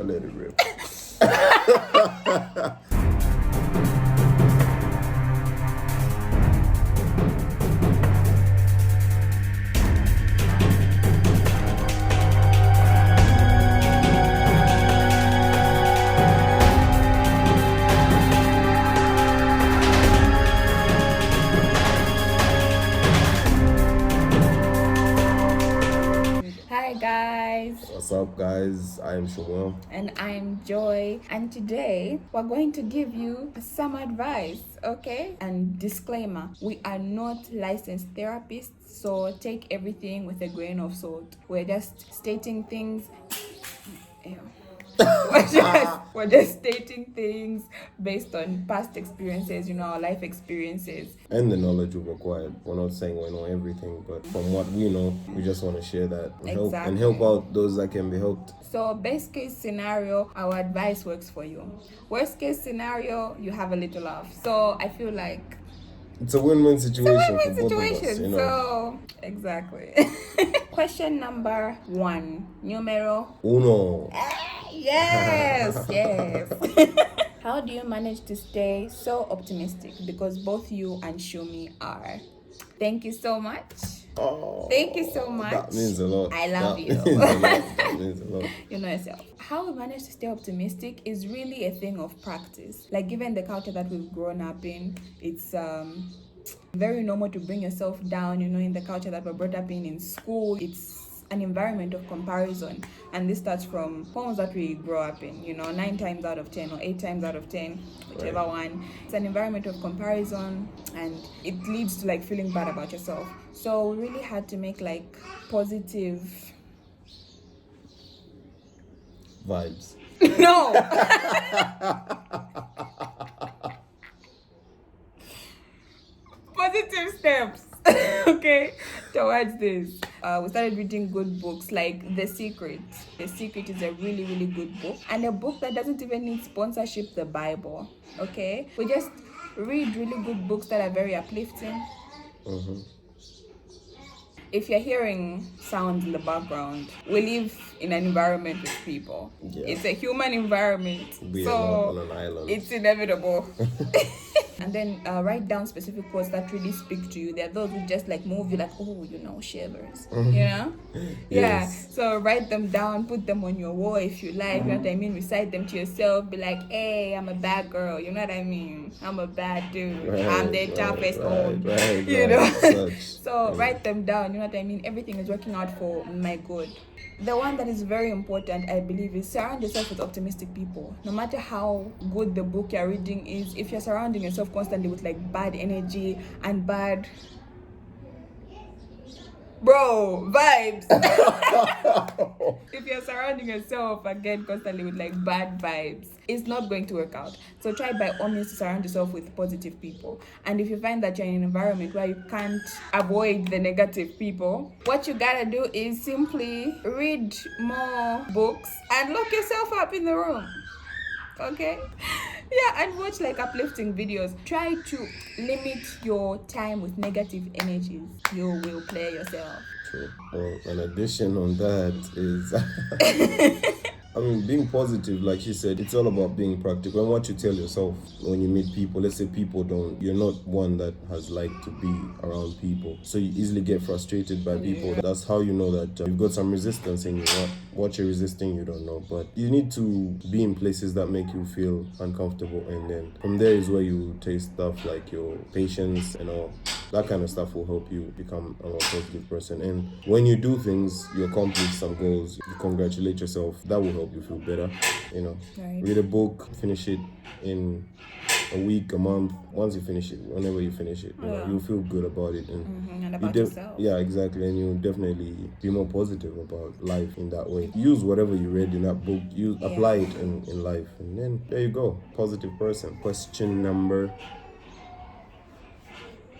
I let it rip. Hi guys, What's up, guys? I am Shumm-u-él. and I'm Joy, and today we're going to give you some advice, okay? And disclaimer, we are not licensed therapists, so take everything with a grain of salt. We're just stating things. Ew. we're just stating things based on past experiences, our life experiences. And the knowledge we've acquired. We're not saying we know everything, but from what we know, we just want to share that and help out those that can be helped. So best case scenario, our advice works for you. Worst case scenario, you have a little laugh. So I feel like It's a win-win situation it's a win-win for both situation. of us, So exactly. Question number 1, numero uno. yes. How do you manage to stay so optimistic? Because both you and Shummi are. Thank you so much. Oh, Thank you so much. That means a lot. I love you. That means a lot. You know yourself. How we manage to stay optimistic is really a thing of practice. Like, given the culture that we've grown up in, it's very normal to bring yourself down, in the culture that we're brought up in school. It's an environment of comparison, and this starts from homes that we grow up in, 9 times out of 10 or 8 times out of 10, whichever Right. one. It's an environment of comparison, and it leads to like feeling bad about yourself. So we really had to make like positive Vibes. no positive steps okay, towards this. We started reading good books like The Secret. The Secret is a really, really good book, and a book that doesn't even need sponsorship, the Bible. Okay, we just read really good books that are very uplifting. If you're hearing sounds in the background, we live in an environment with people. Yeah. It's a human environment, We are not on an island. it's inevitable. And then write down specific quotes that really speak to you. There are those who just like move you like, oh, shivers, Yeah. Yes. So write them down, put them on your wall if you like, you know what I mean? Recite them to yourself, be like, hey, I'm a bad girl, you know what I mean? I'm a bad dude, I'm the toughest one, So write them down, you know what I mean? Everything is working out for my good. The one that is very important, I believe, is surround yourself with optimistic people. No matter how good the book you're reading is, if you're surrounding yourself constantly with like bad energy and bad vibes. If you're surrounding yourself again constantly with like bad vibes, it's not going to work out. So try by all means to surround yourself with positive people. And if you find that you're in an environment where you can't avoid the negative people, what you gotta do is simply read more books and lock yourself up in the room. Okay? Yeah, and watch like uplifting videos. Try to limit your time with negative energies. You will play yourself. True. Well, an addition on that is, being positive, like she said, it's all about being practical. And what you tell yourself when you meet people, let's say you're not one that has liked to be around people. So you easily get frustrated by people. Yeah. That's how you know that you've got some resistance in you. What you're resisting, you don't know. But you need to be in places that make you feel uncomfortable. And then from there is where you taste stuff like your patience and all. That kind of stuff will help you become a more positive person. And when you do things, you accomplish some goals, you congratulate yourself, that will help you feel better. Right. Read a book, finish it in a week, a month. Once you finish it, whenever you finish it, you'll feel good about it. And about yourself. Yeah, exactly. And you'll definitely be more positive about life in that way. Use whatever you read in that book, apply it in life. And then there you go, positive person. Question number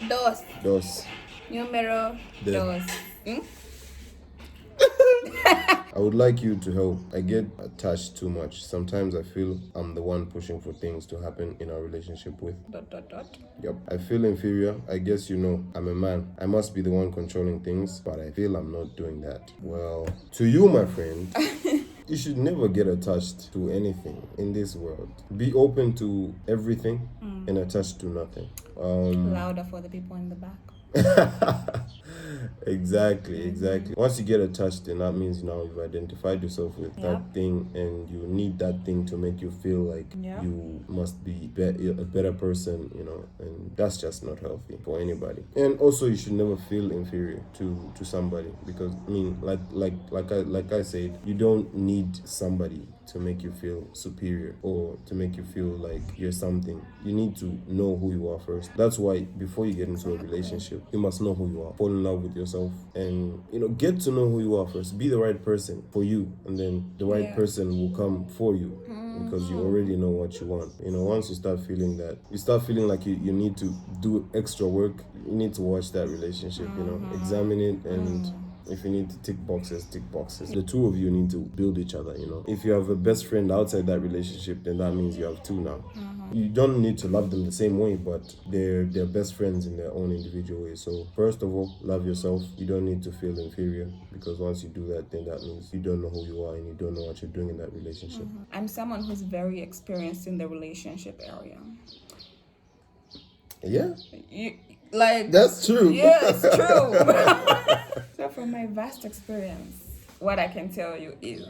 dos. Numero dos. I would like you to help. I get attached too much. Sometimes I feel I'm the one pushing for things to happen in our relationship with. Yep. I feel inferior. I guess I'm a man. I must be the one controlling things, but I feel I'm not doing that. Well, to you, my friend, You should never get attached to anything in this world. Be open to everything and attached to nothing. Louder for the people in the back. Exactly. Once you get attached, then that means now you've identified yourself with Yeah. that thing, and you need that thing to make you feel like Yeah. you must be a better person, and that's just not healthy for anybody. And also, you should never feel inferior to somebody, because I mean, like I said, you don't need somebody to make you feel superior or to make you feel like you're something. You need to know who you are first. That's why before you get into a relationship, you must know who you are. Fall in love with yourself, and get to know who you are first. Be the right person for you, and then the right person will come for you, because you already know what you want. Once you start feeling like you need to do extra work, you need to watch that relationship, examine it, and if you need to tick boxes. The two of you need to build each other, If you have a best friend outside that relationship, then that means you have two now. You don't need to love them the same way, but they're best friends in their own individual way. So first of all, love yourself. You don't need to feel inferior, because once you do that, then that means you don't know who you are and you don't know what you're doing in that relationship. I'm someone who's very experienced in the relationship area. Yeah. That's true. Yeah, it's true. So from my vast experience, what I can tell you is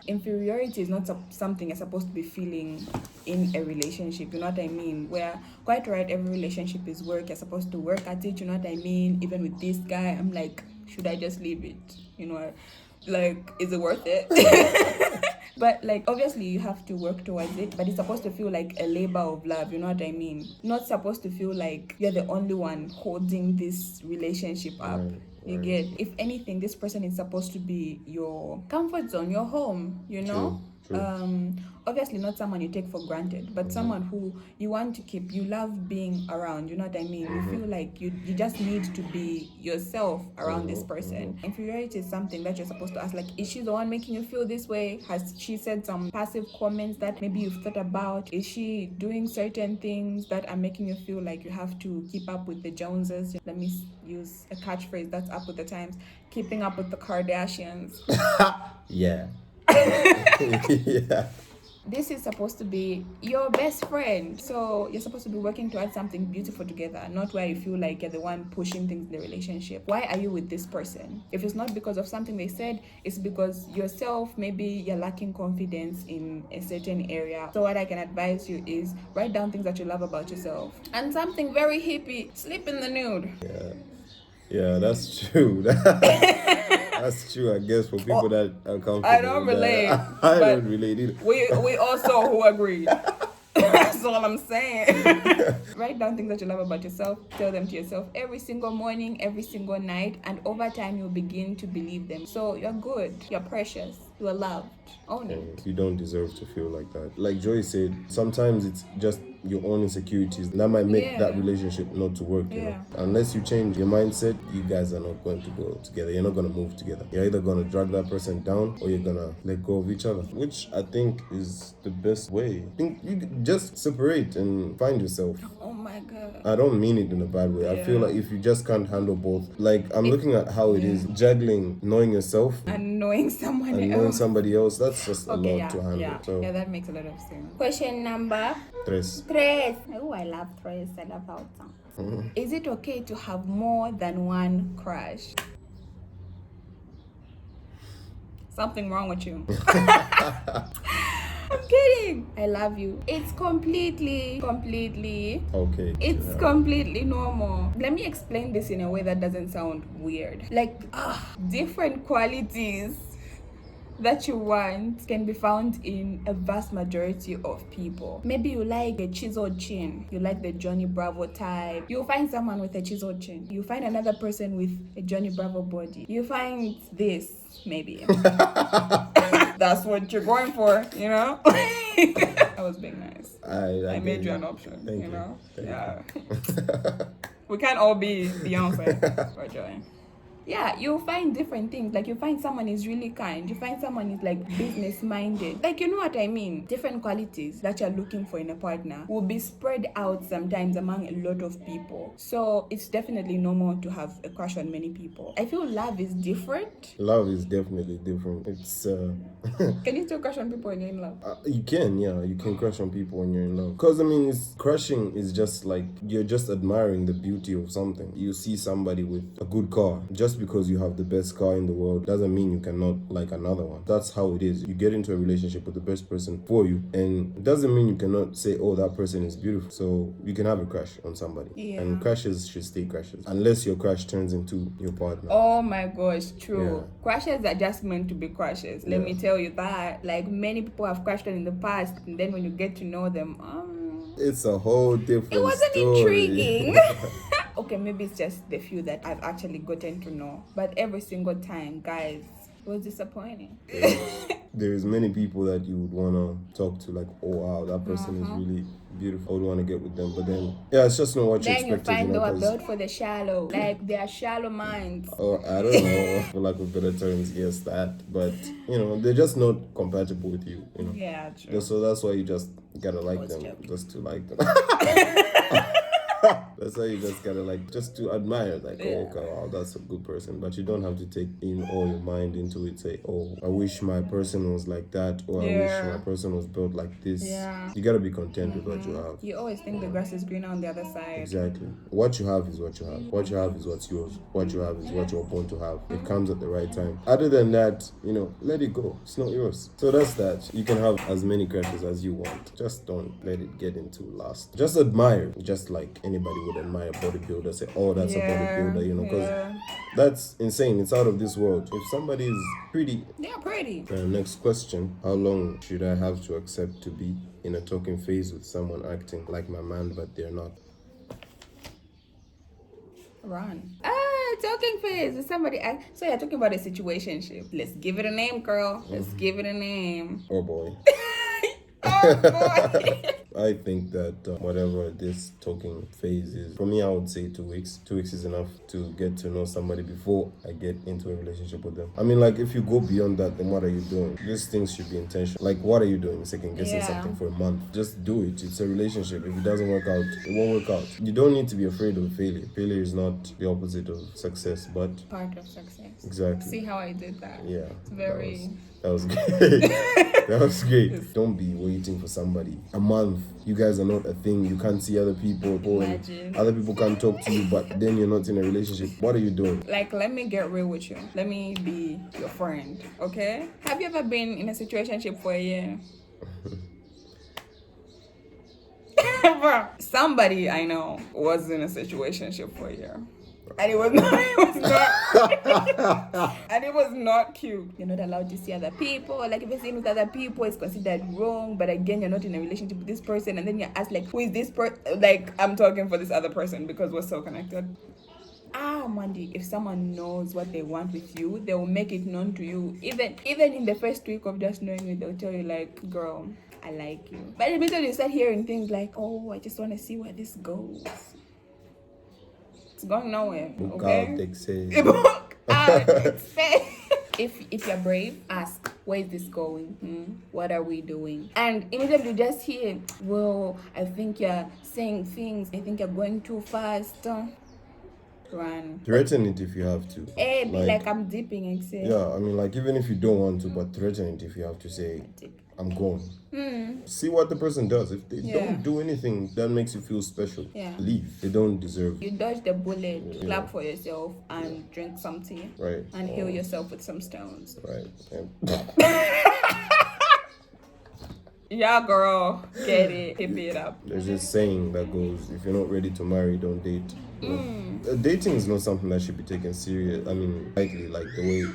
inferiority is not something you're supposed to be feeling in a relationship. You know what I mean? Where, quite right, every relationship is work. You're supposed to work at it. You know what I mean? Even with this guy, I'm like, should I just leave it? Is it worth it? But obviously you have to work towards it, but it's supposed to feel like a labor of love. You know what I mean? Not supposed to feel like you're the only one holding this relationship up. You get, if anything, this person is supposed to be your comfort zone, your home, True. Obviously not someone you take for granted, but someone who you want to keep, you love being around. You know what I mean? You feel like you just need to be yourself around this person. Inferiority is something that you're supposed to ask, like, is she the one making you feel this way? Has she said some passive comments that maybe you've thought about? Is she doing certain things that are making you feel like you have to keep up with the Joneses? Let me use a catchphrase that's up with the times: keeping up with the Kardashians. Yeah. Yeah. This is supposed to be your best friend, so you're supposed to be working towards something beautiful together, not where you feel like you're the one pushing things in the relationship. Why are you with this person? If it's not because of something they said, it's because yourself, maybe you're lacking confidence in a certain area. So what I can advise you is write down things that you love about yourself. And something very hippie: sleep in the nude. Yeah, that's true. That's true, I guess, for people that are comfortable. I don't relate. I don't relate either. We also who agreed. That's all I'm saying. Write down things that you love about yourself. Tell them to yourself every single morning, every single night, and over time you'll begin to believe them. So you're good, you're precious, you're loved. Own it. You don't deserve to feel like that. Like Joy said, sometimes it's just your own insecurities that might make that relationship not to work. Unless you change your mindset, you guys are not going to go together. You're not going to move together. You're either going to drag that person down, or you're going to let go of each other, which I think is the best way. I think you just separate and find yourself. Oh my God. I don't mean it in a bad way. I feel like if you just can't handle both, I'm looking at how it is juggling knowing yourself and knowing someone else. Knowing somebody else, that's just a lot to handle. Yeah, that makes a lot of sense. Question number 3. Oh, I love 3. I love how it sounds. Is it okay to have more than one crush? Something wrong with you. I'm kidding. I love you. It's completely okay. It's completely normal. Let me explain this in a way that doesn't sound weird. Different qualities that you want can be found in a vast majority of people. Maybe you like a chiseled chin. You like the Johnny Bravo type. You'll find someone with a chiseled chin. You find another person with a Johnny Bravo body. You find this, maybe. That's what you're going for, you know? I was being nice. I made you an option, Thank you know? Thank Yeah. We can't all be Beyonce or Joy. Yeah, you find different things. Like you find someone is really kind. You find someone is like business minded. Like you know what I mean? Different qualities that you're looking for in a partner will be spread out sometimes among a lot of people. So it's definitely normal to have a crush on many people. I feel love is different. Love is definitely different. It's Can you still crush on people when you're in love? you can, yeah, you can crush on people when you're in love. Cause I mean, it's crushing is just like you're just admiring the beauty of something. You see somebody with a good car. Just because you have the best car in the world doesn't mean you cannot like another one. That's how it is. You get into a relationship with the best person for you, and it doesn't mean you cannot say, oh, that person is beautiful. So you can have a crush on somebody. Yeah. And crushes should stay crushes. Unless your crush turns into your partner. Oh my gosh, true. Yeah. Crushes are just meant to be crushes. Let me tell you that. Like many people have crushed on in the past, and then when you get to know them, it's a whole different it wasn't story. intriguing. Okay, maybe it's just the few that I've actually gotten to know. But every single time, guys, it was disappointing. There's many people that you would want to talk to, like, oh wow, that person is really beautiful. I would want to get with them. But then, yeah, it's just not what you Then you expected. find they know, were 'cause- built for the shallow. Like they are shallow minds. or I don't know, for lack of better terms, yes, that. But, you know, they're just not compatible with you, you know. Yeah, true. So that's why you just gotta like was them, joking. just to like them. That's why you just gotta like, just to admire, like, oh, okay, wow, that's a good person. But you don't have to take in all your mind into it, say, oh, I wish my person was like that, or I wish my person was built like this. Yeah. You gotta be content with what you have. You always think the grass is greener on the other side. Exactly. What you have is what you have. What you have is what's yours. What you have is what you're born to have. It comes at the right time. Other than that, you know, let it go. It's not yours. So that's that. You can have as many crushes as you want. Just don't let it get into lust. Just admire. Just like anybody would admire a bodybuilder. Say, oh, that's a bodybuilder, you know, because that's insane. It's out of this world. If somebody is pretty. They're pretty. Next question. How long should I have to accept to be in a talking phase with someone acting like my man, but they're not? Run. Talking phase. Is somebody so you're talking about a situationship. Let's give it a name, girl. Let's give it a name. Oh boy. Oh boy. I think that whatever this talking phase is, for me, I would say 2 weeks. 2 weeks is enough to get to know somebody before I get into a relationship with them. I mean, like, if you go beyond that, then what are you doing? These things should be intentional. Like, what are you doing? Second guessing something for a month. Just do it. It's a relationship. If it doesn't work out, it won't work out. You don't need to be afraid of failure. Failure is not the opposite of success, but Part of success. exactly. See how I did that? Yeah. It's very. That was great. That was great. Don't be waiting for somebody a month. You guys are not a thing. You can't see other people. Imagine. Other people can't talk to you, but then you're not in a relationship. What are you doing? Like, let me get real with you. Let me be your friend, okay? Have you ever been in a situationship for a year? Bro, somebody I know was in a situationship for a year. And it was not, and it was not cute. You're not allowed to see other people. Like, if you're seen with other people, it's considered wrong. But again, you're not in a relationship with this person. And then you're asked, like, who is this person? Like, I'm talking for this other person because we're so connected. Mandy, if someone knows what they want with you, they will make it known to you. Even in the first week of just knowing you, they'll tell you, like, girl, I like you. But the minute you start hearing things like, oh, I just want to see where this goes. It's going nowhere. Book Okay? out, they say. Book out. If you're brave, ask, where is this going? What are we doing? And immediately you just hear, well, I think you're saying things. I think you're going too fast. Run. Threaten it if you have to. Be like I'm dipping and say. Yeah, I mean, like, even if you don't want to, but threaten it if you have to say, I'm going. See what the person does. If they don't do anything that makes you feel special, leave. They don't deserve it. You dodge the bullet, clap for yourself, and drink some tea. Right. And heal yourself with some stones. Right. Yeah, girl. Get it. Keep it up. There's this saying that goes, if you're not ready to marry, don't date. You know? Dating is not something that should be taken serious. I mean, lightly, like the way...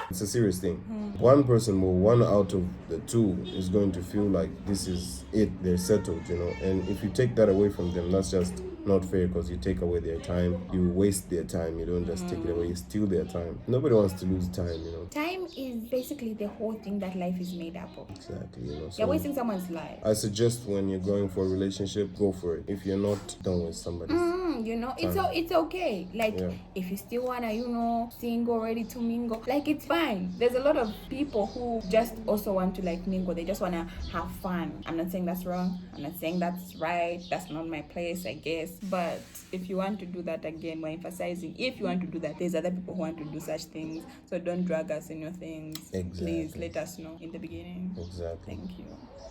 It's a serious thing. One person or one out of the two is going to feel like this is it. They're settled, you know. And if you take that away from them, that's just not fair because you take away their time, you waste their time, you don't just take it away, you steal their time. Nobody wants to lose time, you know. Time is basically the whole thing that life is made up of. Exactly, you know. So You're wasting someone's life. I suggest when you're going for a relationship, go for it. If you're not, don't waste somebody's. You know, it's okay. Like, Yeah. if you still wanna, you know, single, ready to mingle, like, it's fine. There's a lot of people who just also want to like mingle. They just wanna have fun. I'm not saying that's wrong. I'm not saying that's right. That's not my place, I guess. But if you want to do that, again, we're emphasizing, if you want to do that, there's other people who want to do such things. So don't drag us in your things. Exactly. Please let us know in the beginning. Exactly. Thank you.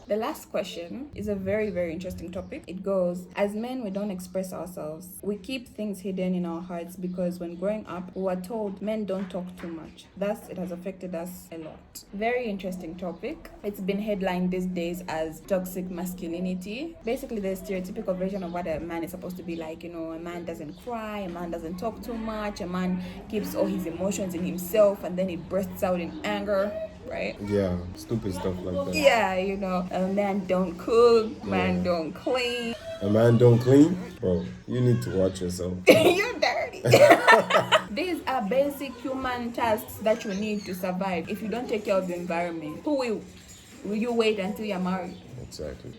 The last question is a very, very interesting topic. It goes, as men, we don't express ourselves. We keep things hidden in our hearts because when growing up, we were told men don't talk too much. Thus, it has affected us a lot. Very interesting topic. It's been headlined these days as toxic masculinity. Basically, the stereotypical version of what a man is supposed to be like. You know, a man doesn't cry, a man doesn't talk too much, a man keeps all his emotions in himself and then it bursts out in anger. Right? Yeah, stupid stuff like that. Yeah, you know, a man don't cook, man don't clean. A man don't clean? Bro, you need to watch yourself. You're dirty. These are basic human tasks that you need to survive. If you don't take care of the environment, who will? Will you wait until you're married? Exactly.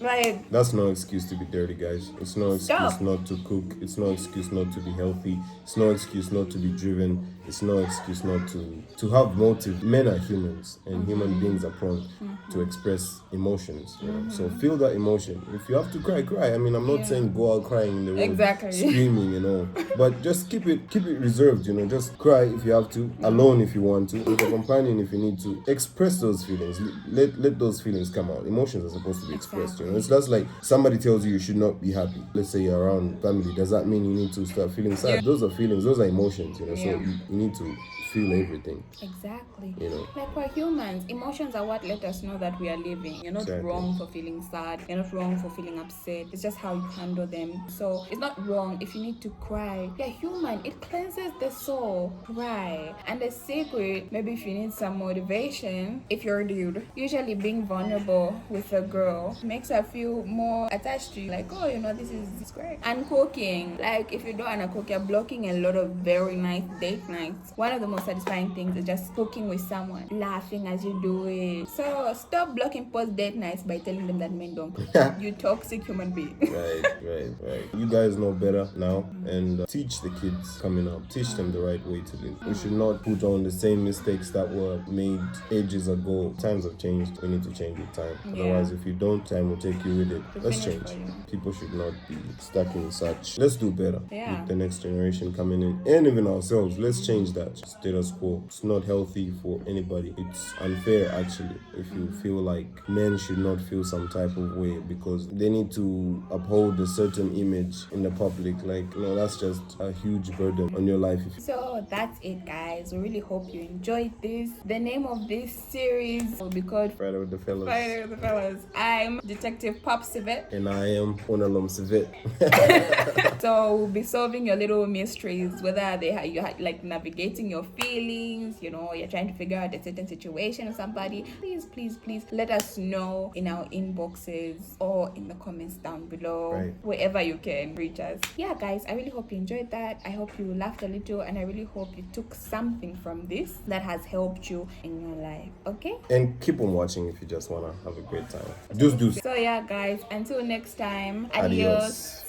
Like, that's no excuse to be dirty, guys. It's no excuse not to cook. It's no excuse not to be healthy. It's no excuse not to be driven. It's no excuse not to have motive. Men are humans, and human beings are prone to express emotions. You know? So feel that emotion. If you have to cry, cry. I mean, I'm not saying go out crying in the road, screaming, you know. But just keep it reserved. You know, just cry if you have to, alone if you want to, with a companion if you need to. Express those feelings. Let those feelings come out. Emotions are supposed to be expressed. You know, it's just like somebody tells you should not be happy. Let's say you're around family. Does that mean you need to start feeling sad? Those are feelings. Those are emotions. You know, so you need to feel everything. Exactly. You know, like we're humans. Emotions are what let us know that we are living. You're not wrong for feeling sad. You're not wrong for feeling upset. It's just how you handle them. So it's not wrong if you need to cry. You're human. It cleanses the soul. Cry. And the secret, maybe if you need some motivation, if you're a dude, usually being vulnerable with a girl makes her feel more attached to you. Like, oh, you know, this is great. And cooking. Like, if you don't want to cook, you're blocking a lot of very nice date nights. One of the most satisfying things is just cooking with someone, laughing as you do it. So stop blocking post date nights by telling them that men don't cook. You toxic human being. Right. You guys know better now, and teach the kids coming up. Teach them the right way to live. We should not put on the same mistakes that were made ages ago. Times have changed. We need to change with time. Otherwise, if you don't, time will take you with it. Let's change. People should not be stuck in such. Let's do better with the next generation coming in, and even ourselves. Let's change that status quo. It's not healthy for anybody. It's unfair, actually, if you feel like men should not feel some type of way because they need to uphold a certain image in the public. Like, no, that's just a huge burden on your life. So that's it, guys. We really hope you enjoyed this. The name of this series will be called Friday with the Fellas. Friday with the Fellas. I'm Detective Pop Civet. And I am Onalom Civet. So we'll be solving your little mysteries, whether you like navigating your feelings, you know, you're trying to figure out a certain situation with somebody. Please let us know in our inboxes or in the comments down below. Wherever you can reach us. Yeah, guys, I really hope you enjoyed that. I hope you laughed a little, and I really hope you took something from this that has helped you in your life. Okay? And keep on watching if you just want to have a great time. Deuce. So yeah, guys, until next time, Adios.